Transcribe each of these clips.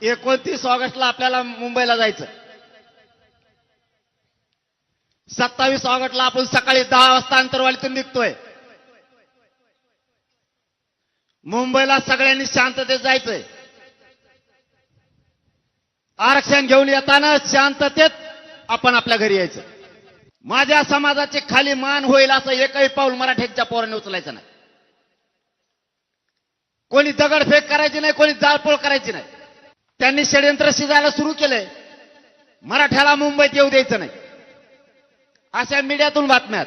29 ऑगस्टला आपल्याला मुंबईला जायचं. 27 ऑगस्टला आपण सकाळी 10 वाजता अंतरवालीतून निघतोय. मुंबईला सगळ्यांनी शांततेत जायचंय. आरक्षण घेऊन येताना शांततेत आपण आपल्या घरी यायचं. माझ्या समाजाचे खाली मान होईल असं एकही पाऊल मराठ्यांच्या पोरांनी उचलायचं नाही. कोणी दगडफेक करायची नाही, कोणी जाळपोळ करायची नाही. त्यांनी षडयंत्र शिजायला सुरू केलंय. मराठ्याला मुंबईत येऊ द्यायचं नाही. अशा मीडियातून बातम्यात.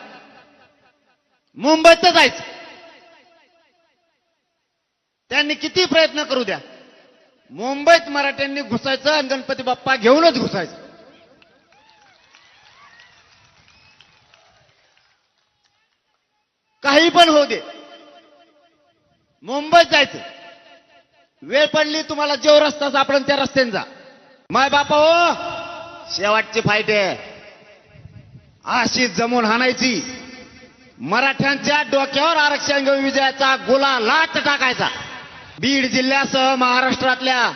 मुंबईत जायचं. त्यांनी किती प्रयत्न करू द्या, मुंबईत मराठ्यांनी घुसायचं आणि गणपती बाप्पा घेऊनच घुसायचं. काही पण होऊ दे, मुंबईत जायचं. वेळ पडली तुम्हाला जो रस्ता सापडेल त्या रस्त्याने जा. माय बापा हो, शेवटची फाईट आहे. अशी जमून हाणायची. मराठ्यांच्या डोक्यावर आरक्षण घेऊन विजयाचा गुलाल टाकायचा. बीड जिल्ह्यासह महाराष्ट्रातल्या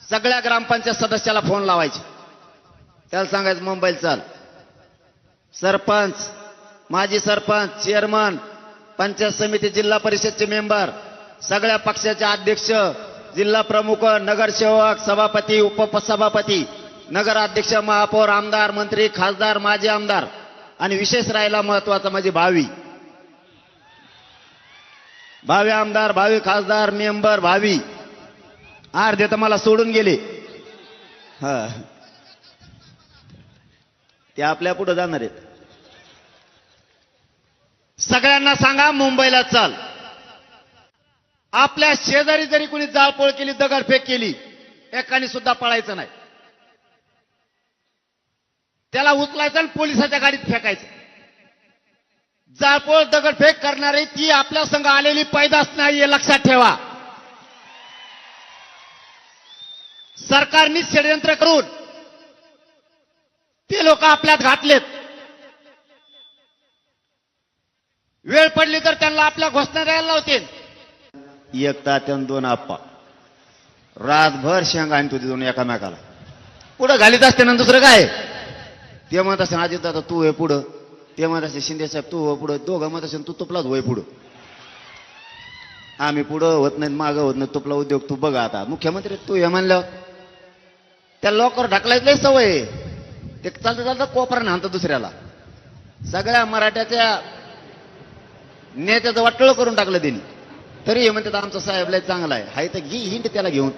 सगळ्या ग्रामपंचायत सदस्याला फोन लावायचे. त्याला सांगायचं मुंबईला चल. सरपंच, माजी सरपंच, चेअरमन, पंचायत समिती, जिल्हा परिषदचे मेंबर, सगळ्या पक्षाचे अध्यक्ष, जिल्हा प्रमुख, नगरसेवक, सभापती, उपसभापती, नगराध्यक्ष, महापौर, आमदार, मंत्री, खासदार, माजी आमदार आणि विशेष राहिला महत्वाचा म्हणजे भावी आमदार, भावी खासदार, मेंबर, भावी अर्धे तर मला सोडून गेले. ते आपल्या पुढे जाणार आहेत. सगळ्यांना सांगा मुंबईला चल. आपल्या शेजारी जरी कोणी जाळपोळ केली, दगडफेक केली, एकाने सुद्धा पळायचं नाही. त्याला उचलायचं आणि पोलिसाच्या गाडीत फेकायचं. जाळपोळ दगडफेक करणारी ती आपल्या संग आलेली पैदास नाही, हे लक्षात ठेवा. सरकारने षडयंत्र करून ते लोक आपल्यात घातलेत. वेळ पडली तर त्यांना आपल्या घोषणा द्यायला लावतील. एक तात्यान दोन आप्पा रातभर शेंगा आणि तुझी दोन एकामेकाला पुढं घालीत असते ना. दुसरं काय ते म्हणत असेल अजित दादा तू हे पुढं, ते म्हणत असेल शिंदे साहेब तू हो पुढं, दोघं म्हणत असेल तू तुपलाच होय पुढं. आम्ही पुढं होत नाही, मागं होत नाही, तुपला उद्योग तू बघा. आता मुख्यमंत्री तू हे म्हणलं त्या लोकांवर ढकलायचं सवय. ते चालतं चालतं कोपरानं आणतं दुसऱ्याला. सगळ्या मराठ्याच्या नेत्याचं वाटोळं करून टाकलं त्यांनी. तरी हे म्हणतात आमचा साहेब लय चांगला आहे. हाय तर घे हिंड त्याला घेऊन.